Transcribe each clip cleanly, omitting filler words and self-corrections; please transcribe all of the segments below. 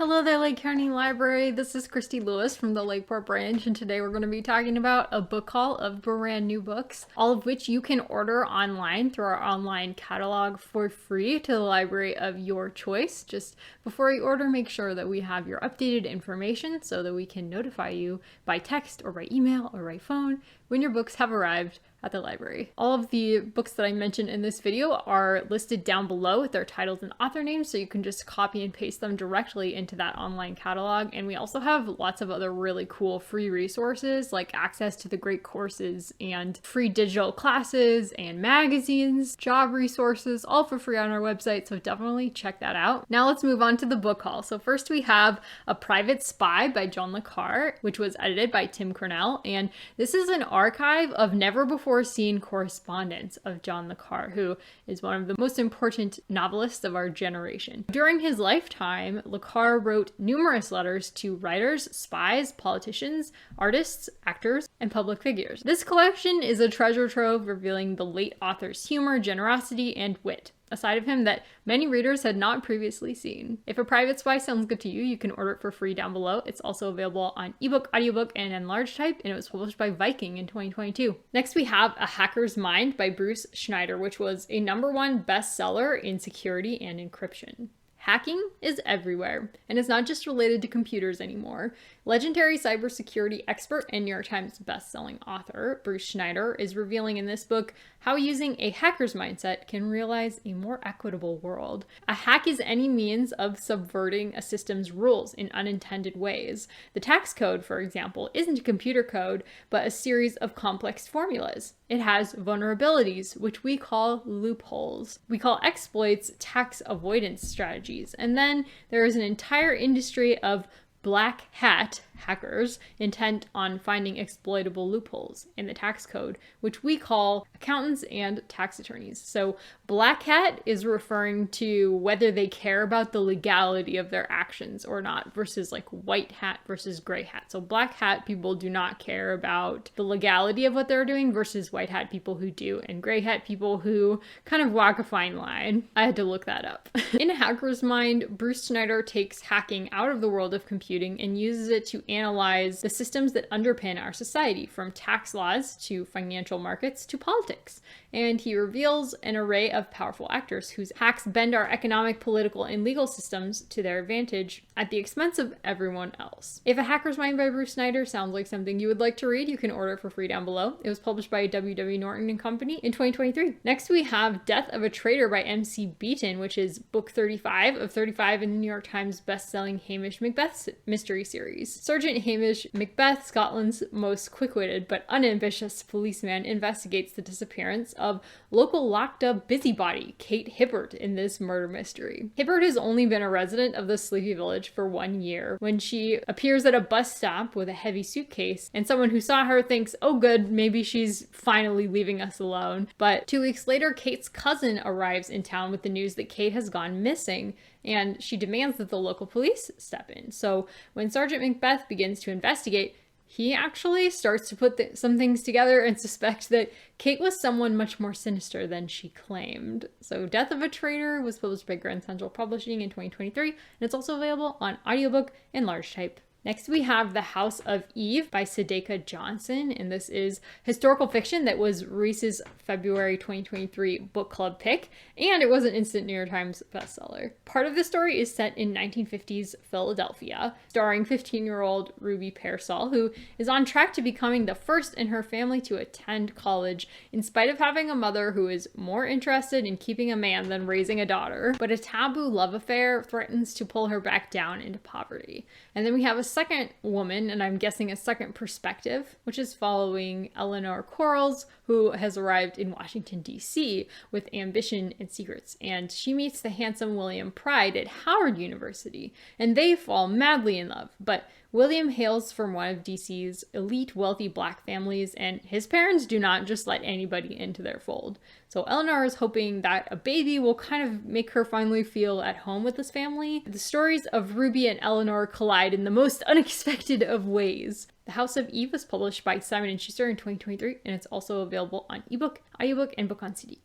Hello there, Lake County Library. This is Christy Lewis from the Lakeport branch, and today we're going to be talking about a book haul of brand new books, all of which you can order online through our online catalog for free to the library of your choice. Just before you order, make sure that we have your updated information so that we can notify you by text or by email or by phone when your books have arrived at the library. All of the books that I mentioned in this video are listed down below with their titles and author names, so you can just copy and paste them directly into that online catalog. And we also have lots of other really cool free resources, like access to the great courses and free digital classes and magazines, job resources, all for free on our website, so definitely check that out. Now let's move on to the book haul. So first we have A Private Spy by John le Carré, which was edited by Tim Cornell, and this is an archive of never before seen correspondence of John le Carré, who is one of the most important novelists of our generation. During his lifetime, le Carré wrote numerous letters to writers, spies, politicians, artists, actors, and public figures. This collection is a treasure trove revealing the late author's humor, generosity, and wit, a side of him that many readers had not previously seen. If A Private Spy sounds good to you, you can order it for free down below. It's also available on ebook, audiobook, and enlarged type, and it was published by Viking in 2022. Next, we have A Hacker's Mind by Bruce Schneier, which was a #1 bestseller in security and encryption. Hacking is everywhere, and it's not just related to computers anymore. Legendary cybersecurity expert and New York Times bestselling author Bruce Schneier is revealing in this book how using a hacker's mindset can realize a more equitable world. A hack is any means of subverting a system's rules in unintended ways. The tax code, for example, isn't computer code, but a series of complex formulas. It has vulnerabilities, which we call loopholes. We call exploits tax avoidance strategies. And then there is an entire industry of black hat hackers intent on finding exploitable loopholes in the tax code, which we call accountants and tax attorneys. So black hat is referring to whether they care about the legality of their actions or not, versus like white hat versus gray hat. So black hat people do not care about the legality of what they're doing versus white hat people who do, and gray hat people who kind of walk a fine line. I had to look that up. In A Hacker's Mind, Bruce Schneier takes hacking out of the world of computing and uses it to analyze the systems that underpin our society, from tax laws to financial markets to politics. And he reveals an array of powerful actors whose hacks bend our economic, political, and legal systems to their advantage at the expense of everyone else. If A Hacker's Mind by Bruce Schneier sounds like something you would like to read, you can order it for free down below. It was published by W.W. Norton and Company in 2023. Next, we have Death of a Traitor by M.C. Beaton, which is book 35 of 35 in the New York Times bestselling Hamish Macbeth mystery series. Sergeant Hamish Macbeth, Scotland's most quick-witted but unambitious policeman, investigates the disappearance of local locked-up busybody Kate Hibbert in this murder mystery. Hibbert has only been a resident of the sleepy village for 1 year when she appears at a bus stop with a heavy suitcase, and someone who saw her thinks, oh good, maybe she's finally leaving us alone. But 2 weeks later, Kate's cousin arrives in town with the news that Kate has gone missing, and she demands that the local police step in. So when Sergeant Macbeth begins to investigate, he actually starts to put some things together and suspect that Kate was someone much more sinister than she claimed. So Death of a Traitor was published by Grand Central Publishing in 2023, and it's also available on audiobook and large type. Next, we have The House of Eve by Sadeqa Johnson, and this is historical fiction that was Reese's February 2023 book club pick, and it was an instant New York Times bestseller. Part of the story is set in 1950s Philadelphia, starring 15-year-old Ruby Pearsall, who is on track to becoming the first in her family to attend college, in spite of having a mother who is more interested in keeping a man than raising a daughter. But a taboo love affair threatens to pull her back down into poverty. And then we have a second woman, and I'm guessing a second perspective, which is following Eleanor Quarles, who has arrived in Washington, D.C. with ambition and secrets, and she meets the handsome William Pride at Howard University, and they fall madly in love. But William hails from one of DC's elite wealthy black families, and his parents do not just let anybody into their fold. So Eleanor is hoping that a baby will kind of make her finally feel at home with this family. The stories of Ruby and Eleanor collide in the most unexpected of ways. The House of Eve was published by Simon & Schuster in 2023, and it's also available on ebook, audiobook, and book on CD.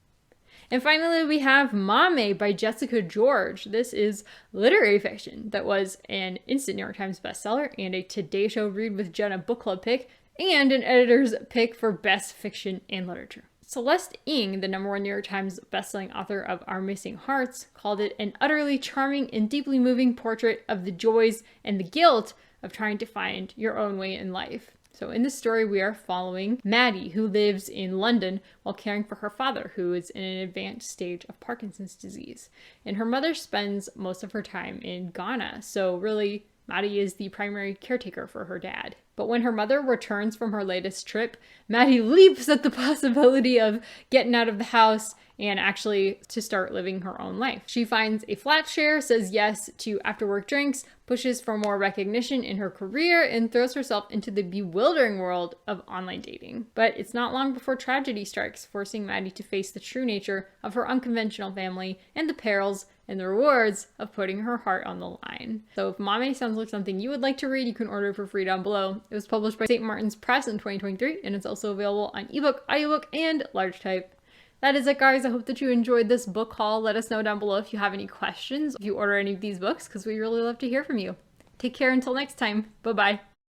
And finally, we have Maame by Jessica George. This is literary fiction that was an instant New York Times bestseller and a Today Show Read with Jenna book club pick and an editor's pick for best fiction and literature. Celeste Ng, the #1 New York Times bestselling author of Our Missing Hearts, called it an utterly charming and deeply moving portrait of the joys and the guilt of trying to find your own way in life. So in this story, we are following Maddie, who lives in London while caring for her father, who is in an advanced stage of Parkinson's disease. And her mother spends most of her time in Ghana. So really, Maddie is the primary caretaker for her dad. But when her mother returns from her latest trip, Maddie leaps at the possibility of getting out of the house and actually to start living her own life. She finds a flat share, says yes to after-work drinks, pushes for more recognition in her career, and throws herself into the bewildering world of online dating. But it's not long before tragedy strikes, forcing Maddie to face the true nature of her unconventional family and the perils and the rewards of putting her heart on the line. So if Maame sounds like something you would like to read, you can order it for free down below. It was published by St. Martin's Press in 2023, and it's also available on ebook, audiobook, and large type. That is it, guys. I hope that you enjoyed this book haul. Let us know down below if you have any questions, if you order any of these books, because we really love to hear from you. Take care until next time. Bye-bye.